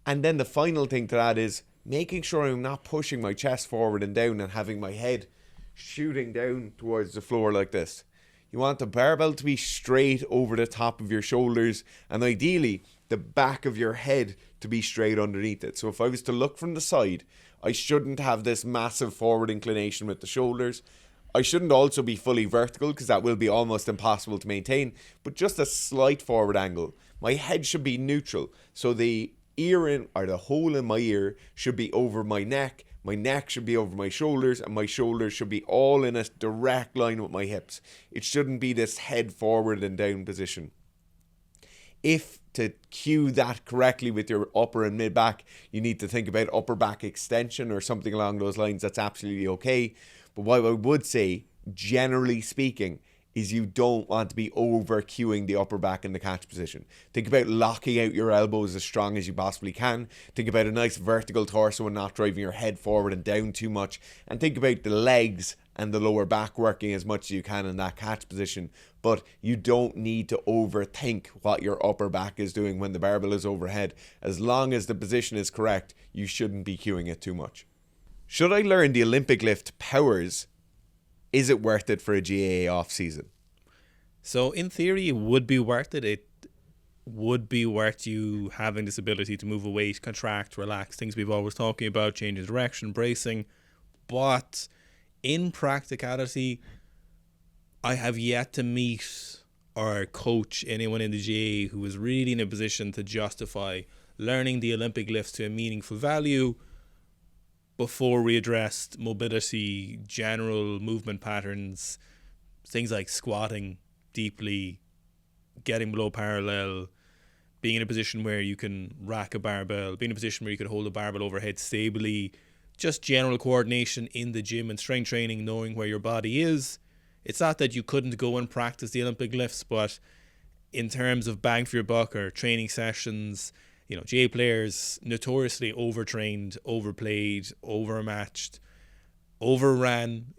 And then the final thing to that is making sure I'm not pushing my chest forward and down and having my head shooting down towards the floor like this. You want the barbell to be straight over the top of your shoulders, and ideally the back of your head to be straight underneath it. So if I was to look from the side, I shouldn't have this massive forward inclination with the shoulders. I shouldn't also be fully vertical because that will be almost impossible to maintain, but just a slight forward angle. My head should be neutral, so the ear in, or the hole in my ear should be over my neck should be over my shoulders, and my shoulders should be all in a direct line with my hips. It shouldn't be this head forward and down position. If to cue that correctly with your upper and mid back, you need to think about upper back extension or something along those lines, that's absolutely okay. But what I would say, generally speaking, is you don't want to be over cueing the upper back in the catch position. Think about locking out your elbows as strong as you possibly can. Think about a nice vertical torso and not driving your head forward and down too much. And think about the legs and the lower back working as much as you can in that catch position. But you don't need to overthink what your upper back is doing when the barbell is overhead. As long as the position is correct, you shouldn't be cueing it too much. Should I learn the Olympic lift powers? Is it worth it for a GAA off-season? So in theory, it would be worth it. It would be worth you having this ability to move a weight, contract, relax, things we've always talking about, change of direction, bracing. But in practicality, I have yet to meet or coach anyone in the GAA who is really in a position to justify learning the Olympic lifts to a meaningful value before we addressed mobility, general movement patterns, things like squatting deeply, getting below parallel, being in a position where you can rack a barbell, being in a position where you can hold a barbell overhead stably, just general coordination in the gym and strength training, knowing where your body is. It's not that you couldn't go and practice the Olympic lifts, but in terms of bang for your buck or training sessions, GA players notoriously overtrained, overplayed, overmatched, overran,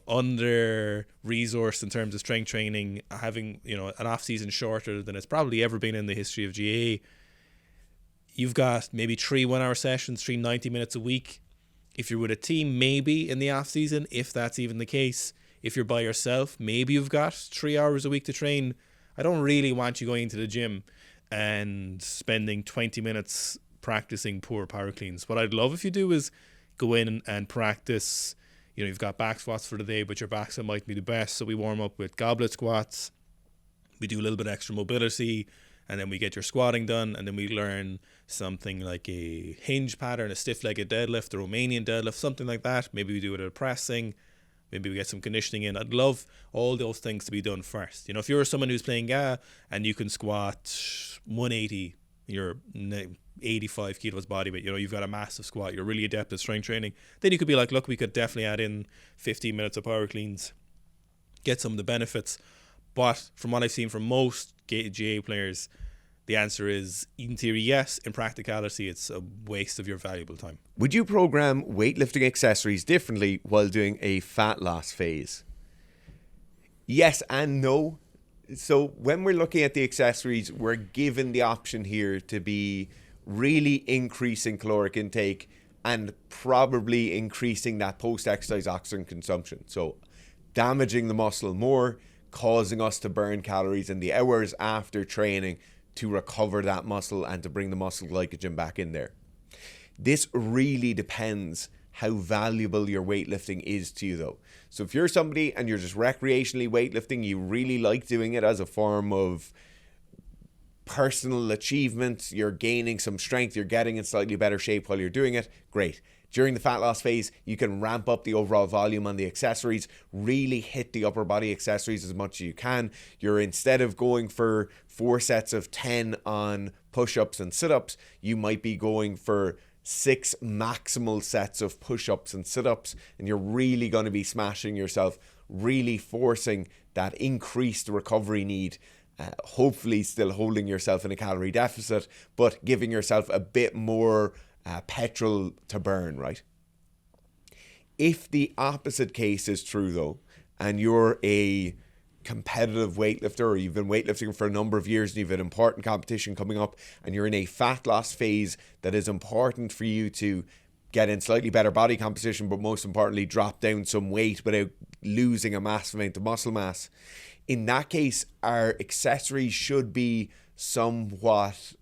under-resourced in terms of strength training, having, an off-season shorter than it's probably ever been in the history of GA. You've got maybe 3 1-hour sessions, 3 90 minutes a week. If you're with a team, maybe in the off-season, if that's even the case. If you're by yourself, maybe you've got 3 hours a week to train. I don't really want you going into the gym and spending 20 minutes practicing poor power cleans. What I'd love if you do is go in and practice. You've got back squats for the day, but your back squat might be the best. So we warm up with goblet squats. We do a little bit extra mobility, and then we get your squatting done, and then we learn something like a hinge pattern, a stiff-legged deadlift, a Romanian deadlift, something like that. Maybe we do it at pressing. Maybe we get some conditioning in. I'd love all those things to be done first. If you're someone who's playing GA and you can squat 180, you're 85 kilos body weight, you've got a massive squat, you're really adept at strength training, then you could be like, look, we could definitely add in 15 minutes of power cleans, get some of the benefits. But from what I've seen from most GA players, the answer is, in theory, yes. In practicality, it's a waste of your valuable time. Would you program weightlifting accessories differently while doing a fat loss phase? Yes and no. So when we're looking at the accessories, we're given the option here to be really increasing caloric intake and probably increasing that post-exercise oxygen consumption. So damaging the muscle more, causing us to burn calories in the hours after training to recover that muscle and to bring the muscle glycogen back in there. This really depends how valuable your weightlifting is to you though. So if you're somebody and you're just recreationally weightlifting, you really like doing it as a form of personal achievement, you're gaining some strength, you're getting in slightly better shape while you're doing it, great. During the fat loss phase, you can ramp up the overall volume on the accessories, really hit the upper body accessories as much as you can. You're, instead of going for 4 sets of 10 on push-ups and sit-ups, you might be going for 6 maximal sets of push-ups and sit-ups, and you're really going to be smashing yourself, really forcing that increased recovery need. Hopefully still holding yourself in a calorie deficit, but giving yourself a bit more petrol to burn, right? If the opposite case is true though, and you're a competitive weightlifter, or you've been weightlifting for a number of years and you've an important competition coming up and you're in a fat loss phase that is important for you to get in slightly better body composition, but most importantly drop down some weight without losing a massive amount of muscle mass, in that case our accessories should be somewhat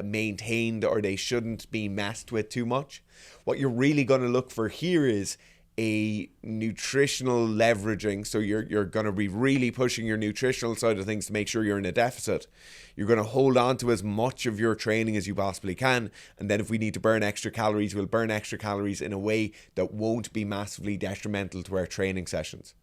maintained, or they shouldn't be messed with too much. What you're really going to look for here is a nutritional leveraging. So you're going to be really pushing your nutritional side of things to make sure you're in a deficit. You're going to hold on to as much of your training as you possibly can, and then if we need to burn extra calories, we'll burn extra calories in a way that won't be massively detrimental to our training sessions.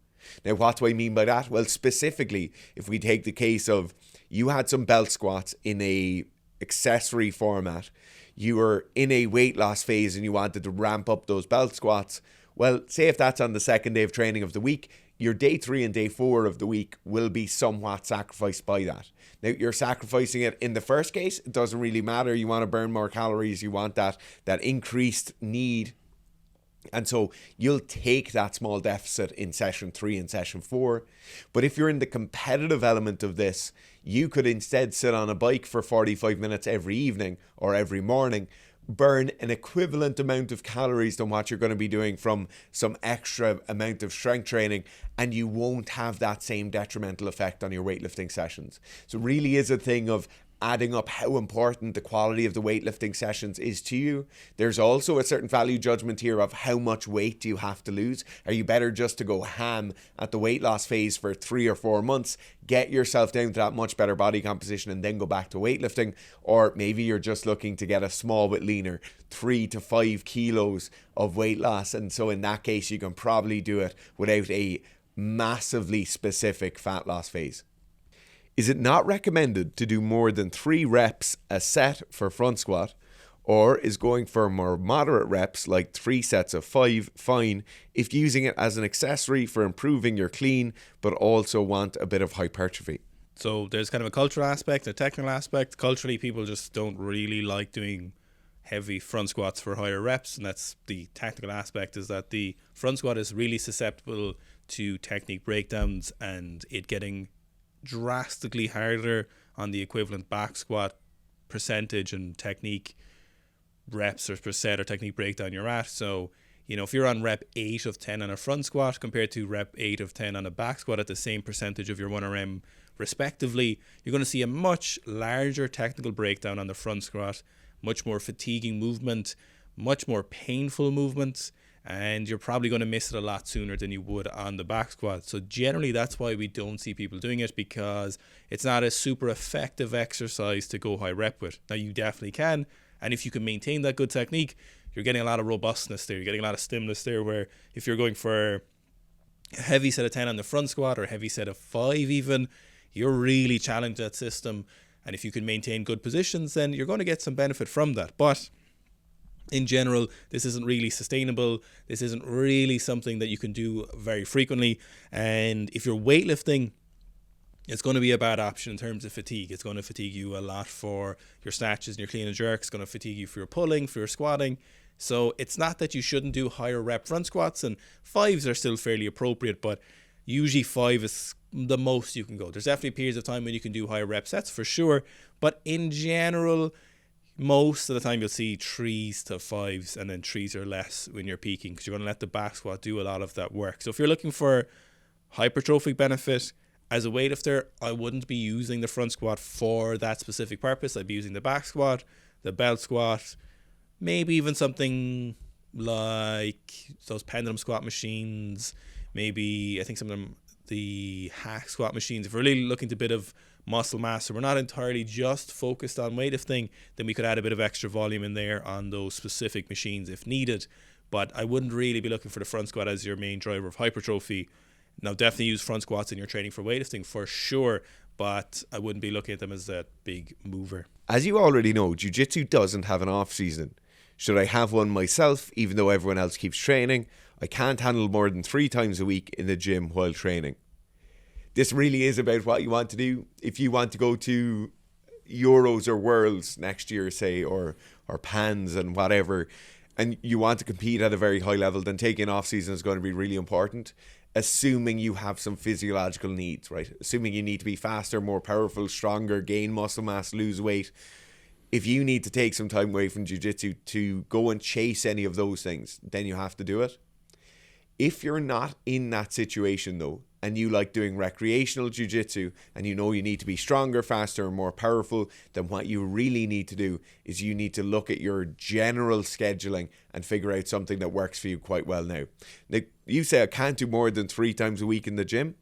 Now, what do I mean by that? Well, specifically, if we take the case of you had some belt squats in a accessory format, you were in a weight loss phase and you wanted to ramp up those belt squats, well, say if that's on the second day of training of the week, your day 3 and day 4 of the week will be somewhat sacrificed by that. Now, you're sacrificing it in the first case, it doesn't really matter. You want to burn more calories, you want that increased need. And so you'll take that small deficit in session 3 and session 4. But if you're in the competitive element of this, you could instead sit on a bike for 45 minutes every evening or every morning, burn an equivalent amount of calories than what you're going to be doing from some extra amount of strength training, and you won't have that same detrimental effect on your weightlifting sessions. So it really is a thing of adding up how important the quality of the weightlifting sessions is to you. There's also a certain value judgment here of how much weight do you have to lose. Are you better just to go ham at the weight loss phase for 3 or 4 months, get yourself down to that much better body composition and then go back to weightlifting? Or maybe you're just looking to get a small bit leaner, 3 to 5 kilos of weight loss, and so in that case you can probably do it without a massively specific fat loss phase. Is it not recommended to do more than 3 reps a set for front squat, or is going for more moderate reps like 3 sets of 5 fine if using it as an accessory for improving your clean but also want a bit of hypertrophy? So there's kind of a cultural aspect, a technical aspect. Culturally, people just don't really like doing heavy front squats for higher reps, and that's the technical aspect, is that the front squat is really susceptible to technique breakdowns and it getting drastically harder on the equivalent back squat percentage and technique reps or per set or technique breakdown you're at. So, if you're on rep 8 of 10 on a front squat compared to rep 8 of 10 on a back squat at the same percentage of your 1RM respectively, you're going to see a much larger technical breakdown on the front squat, much more fatiguing movement, much more painful movements, and you're probably going to miss it a lot sooner than you would on the back squat. So generally that's why we don't see people doing it, because it's not a super effective exercise to go high rep with. Now you definitely can, and if you can maintain that good technique, you're getting a lot of robustness there, you're getting a lot of stimulus there, where if you're going for a heavy set of 10 on the front squat or a heavy set of 5 even, you're really challenged that system. And if you can maintain good positions, then you're going to get some benefit from that. But in general, this isn't really sustainable. This isn't really something that you can do very frequently. And if you're weightlifting, it's going to be a bad option in terms of fatigue. It's going to fatigue you a lot for your snatches and your clean and jerks. It's going to fatigue you for your pulling, for your squatting. So it's not that you shouldn't do higher rep front squats, and 5s are still fairly appropriate, but usually 5 is the most you can go. There's definitely periods of time when you can do higher rep sets for sure, but in general, most of the time you'll see 3s to 5s, and then 3s or less when you're peaking, because you're going to let the back squat do a lot of that work. So if you're looking for hypertrophic benefit, as a weightlifter, I wouldn't be using the front squat for that specific purpose. I'd be using the back squat, the belt squat, maybe even something like those pendulum squat machines, maybe I think some of them, the Hacksquat machines. If we're really looking to a bit of muscle mass, so we're not entirely just focused on weightlifting, then we could add a bit of extra volume in there on those specific machines if needed. But I wouldn't really be looking for the front squat as your main driver of hypertrophy. Now, definitely use front squats in your training for weightlifting for sure, but I wouldn't be looking at them as a big mover. As you already know, jiu-jitsu doesn't have an off-season. Should I have one myself, even though everyone else keeps training, I can't handle more than 3 times a week in the gym while training. This really is about what you want to do. If you want to go to Euros or Worlds next year, say, or Pans and whatever, and you want to compete at a very high level, then taking off-season is going to be really important. Assuming you have some physiological needs, right? Assuming you need to be faster, more powerful, stronger, gain muscle mass, lose weight. If you need to take some time away from jiu-jitsu to go and chase any of those things, then you have to do it. If you're not in that situation though, and you like doing recreational jiu-jitsu, and you know you need to be stronger, faster, and more powerful, then what you really need to do is you need to look at your general scheduling and figure out something that works for you quite well now. Now, you say I can't do more than 3 times a week in the gym.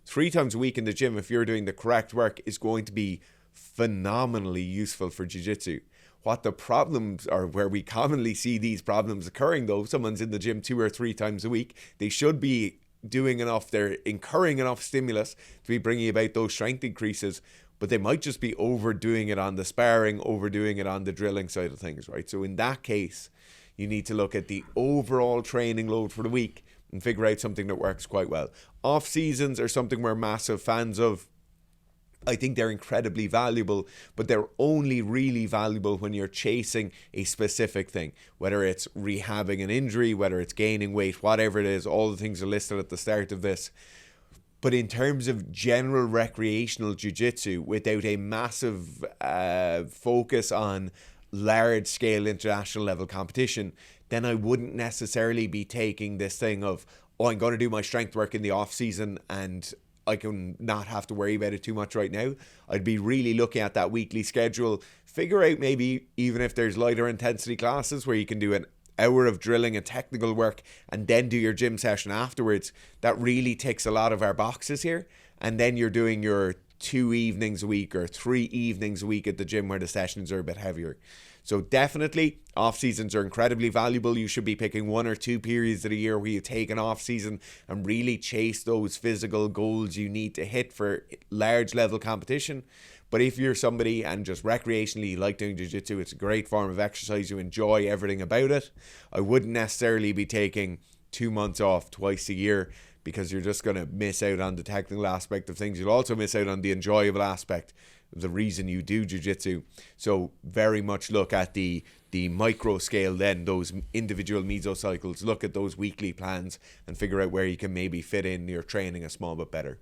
3 times a week in the gym, if you're doing the correct work, is going to be phenomenally useful for jiu-jitsu. What the problems are, where we commonly see these problems occurring though, someone's in the gym 2 or 3 times a week, they should be doing enough, they're incurring enough stimulus to be bringing about those strength increases, but they might just be overdoing it on the sparring, overdoing it on the drilling side of things, right? So in that case, you need to look at the overall training load for the week and figure out something that works quite well. Off seasons are something we're massive fans of. I think they're incredibly valuable, but they're only really valuable when you're chasing a specific thing, whether it's rehabbing an injury, whether it's gaining weight, whatever it is. All the things are listed at the start of this. But in terms of general recreational jiu-jitsu, without a massive focus on large-scale international level competition, then I wouldn't necessarily be taking this thing of, oh, I'm going to do my strength work in the off-season and I can not have to worry about it too much right now. I'd be really looking at that weekly schedule, figure out maybe even if there's lighter intensity classes where you can do an hour of drilling and technical work and then do your gym session afterwards. That really ticks a lot of our boxes here. And then you're doing your 2 evenings a week or 3 evenings a week at the gym where the sessions are a bit heavier. So definitely off seasons are incredibly valuable. You should be picking 1 or 2 periods of the year where you take an off season and really chase those physical goals you need to hit for large level competition. But if you're somebody and just recreationally like doing jiu-jitsu, it's a great form of exercise, you enjoy everything about it, I wouldn't necessarily be taking 2 months off twice a year, because you're just going to miss out on the technical aspect of things. You'll also miss out on the enjoyable aspect, the reason you do jiu-jitsu. So very much look at the micro scale then, those individual mesocycles, look at those weekly plans and figure out where you can maybe fit in your training a small bit better.